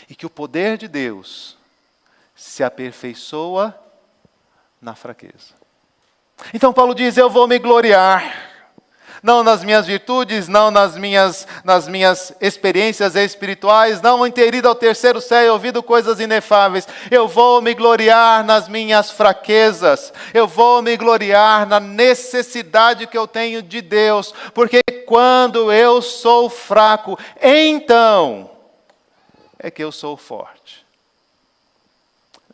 E que o poder de Deus se aperfeiçoa na fraqueza. Então Paulo diz, eu vou me gloriar. Não nas minhas virtudes, não nas minhas experiências espirituais, não em ter ido ao terceiro céu e ouvido coisas inefáveis. Eu vou me gloriar nas minhas fraquezas. Eu vou me gloriar na necessidade que eu tenho de Deus. Porque quando eu sou fraco, então é que eu sou forte.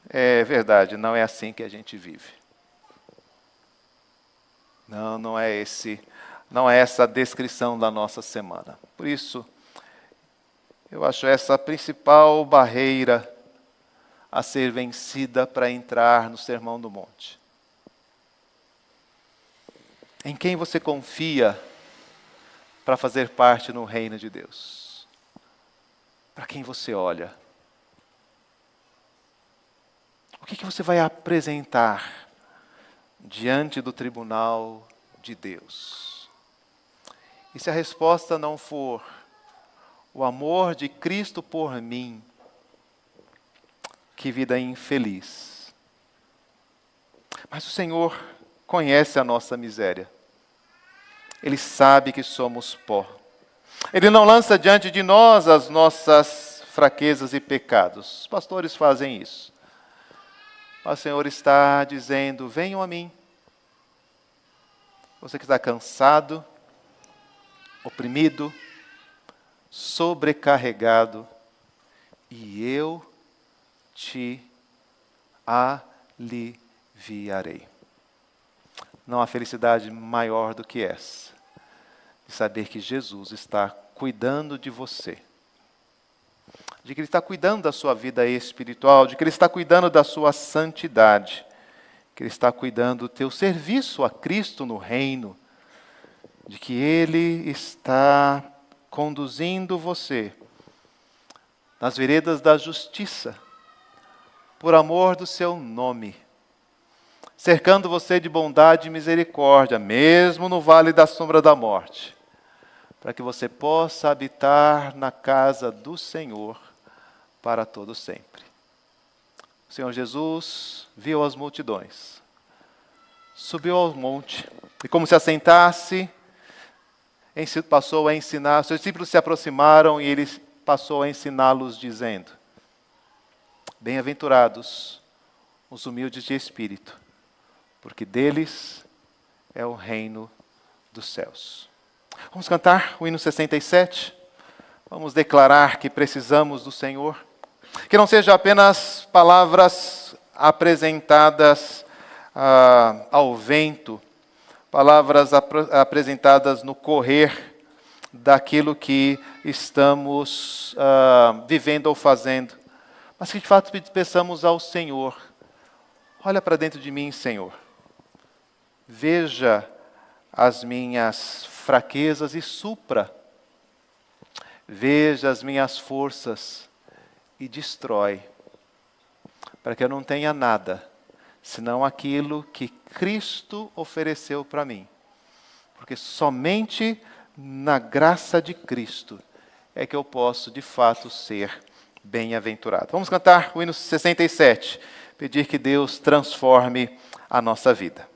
É verdade, não é assim que a gente vive. Não é essa a descrição da nossa semana. Por isso, eu acho essa a principal barreira a ser vencida para entrar no Sermão do Monte. Em quem você confia para fazer parte no reino de Deus? Para quem você olha? O que você vai apresentar diante do tribunal de Deus? E se a resposta não for o amor de Cristo por mim, que vida infeliz. Mas o Senhor conhece a nossa miséria. Ele sabe que somos pó. Ele não lança diante de nós as nossas fraquezas e pecados. Os pastores fazem isso. Mas o Senhor está dizendo, venham a mim. Você que está cansado, oprimido, sobrecarregado, e eu te aliviarei. Não há felicidade maior do que essa, de saber que Jesus está cuidando de você, de que Ele está cuidando da sua vida espiritual, de que Ele está cuidando da sua santidade, que Ele está cuidando do teu serviço a Cristo no reino, de que Ele está conduzindo você nas veredas da justiça, por amor do seu nome, cercando você de bondade e misericórdia, mesmo no vale da sombra da morte, para que você possa habitar na casa do Senhor para todo sempre. O Senhor Jesus viu as multidões, subiu ao monte, e como se assentasse passou a ensinar, seus discípulos se aproximaram e ele passou a ensiná-los dizendo: bem-aventurados os humildes de espírito, porque deles é o reino dos céus. Vamos cantar o hino 67? Vamos declarar que precisamos do Senhor. Que não seja apenas palavras apresentadas ao vento, palavras apresentadas no correr daquilo que estamos vivendo ou fazendo, mas que de fato peçamos ao Senhor: olha para dentro de mim, Senhor. Veja as minhas fraquezas e supra. Veja as minhas forças e destrói, para que eu não tenha nada, senão aquilo que Cristo ofereceu para mim. Porque somente na graça de Cristo é que eu posso, de fato, ser bem-aventurado. Vamos cantar o hino 67, pedir que Deus transforme a nossa vida.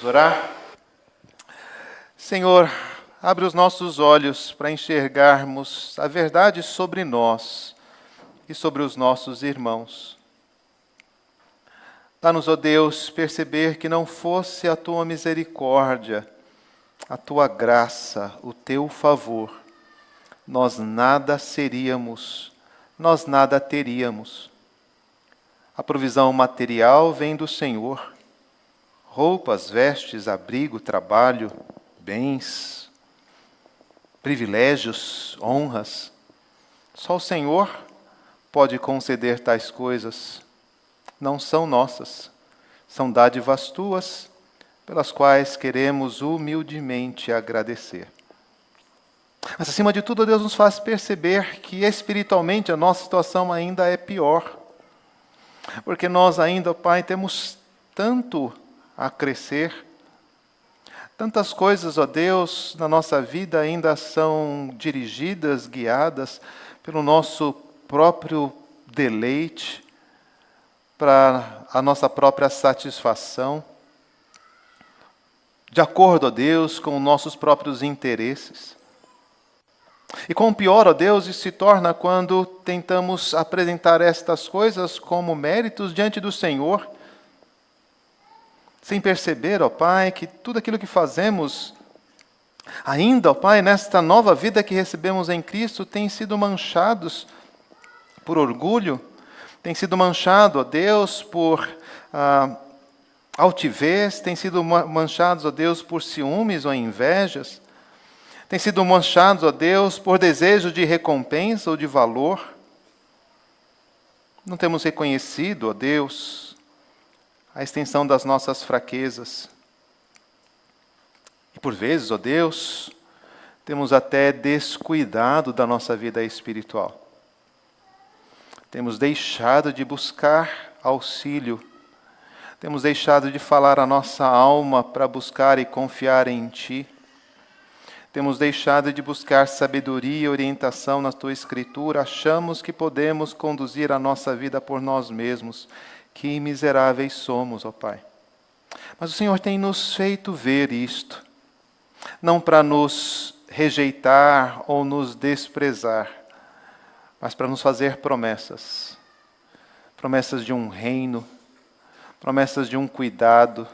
Orar. Senhor, abre os nossos olhos para enxergarmos a verdade sobre nós e sobre os nossos irmãos. Dá-nos, ó Deus, perceber que não fosse a tua misericórdia, a tua graça, o teu favor, nós nada seríamos, nós nada teríamos. A provisão material vem do Senhor. Roupas, vestes, abrigo, trabalho, bens, privilégios, honras. Só o Senhor pode conceder tais coisas. Não são nossas, são dádivas tuas, pelas quais queremos humildemente agradecer. Mas, acima de tudo, Deus nos faz perceber que espiritualmente a nossa situação ainda é pior. Porque nós ainda, Pai, temos tanto a crescer. Tantas coisas, ó Deus, na nossa vida ainda são dirigidas, guiadas pelo nosso próprio deleite, para a nossa própria satisfação, de acordo, ó Deus, com nossos próprios interesses. E quão pior, ó Deus, isso se torna quando tentamos apresentar estas coisas como méritos diante do Senhor, sem perceber, ó Pai, que tudo aquilo que fazemos, ainda, ó Pai, nesta nova vida que recebemos em Cristo, tem sido manchados por orgulho, tem sido manchado, ó Deus, por altivez, tem sido manchados, ó Deus, por ciúmes ou invejas, tem sido manchados, ó Deus, por desejo de recompensa ou de valor. Não temos reconhecido, ó Deus, a extensão das nossas fraquezas. E por vezes, ó Deus, temos até descuidado da nossa vida espiritual. Temos deixado de buscar auxílio. Temos deixado de falar a nossa alma para buscar e confiar em Ti. Temos deixado de buscar sabedoria e orientação na Tua Escritura. Achamos que podemos conduzir a nossa vida por nós mesmos. Que miseráveis somos, ó Pai. Mas o Senhor tem nos feito ver isto. Não para nos rejeitar ou nos desprezar, mas para nos fazer promessas. Promessas de um reino, promessas de um cuidado,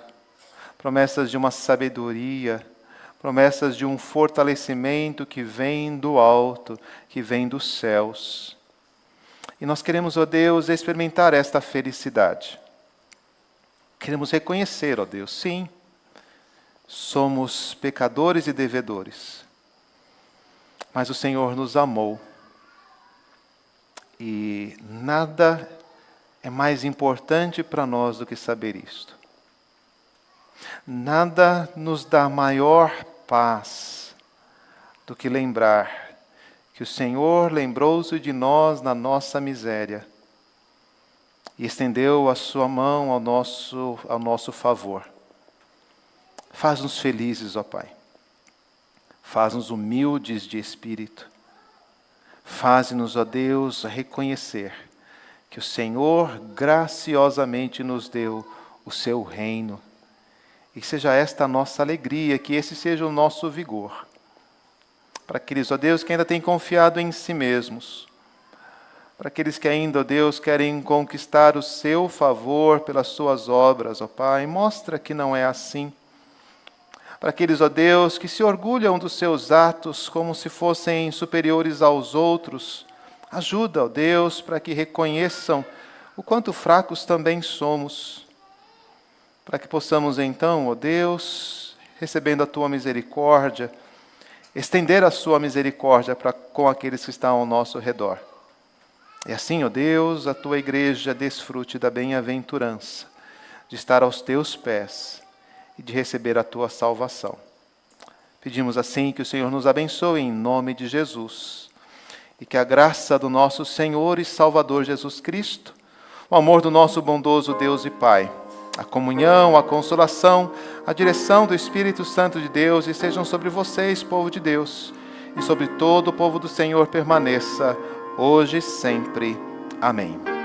promessas de uma sabedoria, promessas de um fortalecimento que vem do alto, que vem dos céus. E nós queremos, ó Deus, experimentar esta felicidade. Queremos reconhecer, ó Deus, sim, somos pecadores e devedores, mas o Senhor nos amou. E nada é mais importante para nós do que saber isto. Nada nos dá maior paz do que lembrar que o Senhor lembrou-se de nós na nossa miséria e estendeu a sua mão ao nosso favor. Faz-nos felizes, ó Pai. Faz-nos humildes de espírito. Faz-nos, ó Deus, reconhecer que o Senhor graciosamente nos deu o seu reino. E que seja esta a nossa alegria, que esse seja o nosso vigor. Para aqueles, ó Deus, que ainda têm confiado em si mesmos. Para aqueles que ainda, ó Deus, querem conquistar o seu favor pelas suas obras, ó Pai, mostra que não é assim. Para aqueles, ó Deus, que se orgulham dos seus atos como se fossem superiores aos outros, ajuda, ó Deus, para que reconheçam o quanto fracos também somos. Para que possamos então, ó Deus, recebendo a Tua misericórdia, estender a Sua misericórdia com aqueles que estão ao nosso redor. E assim, ó Deus, a Tua igreja desfrute da bem-aventurança de estar aos Teus pés e de receber a Tua salvação. Pedimos assim que o Senhor nos abençoe em nome de Jesus e que a graça do nosso Senhor e Salvador Jesus Cristo, o amor do nosso bondoso Deus e Pai, a comunhão, a consolação, a direção do Espírito Santo de Deus estejam sobre vocês, povo de Deus, e sobre todo o povo do Senhor permaneça, hoje e sempre. Amém.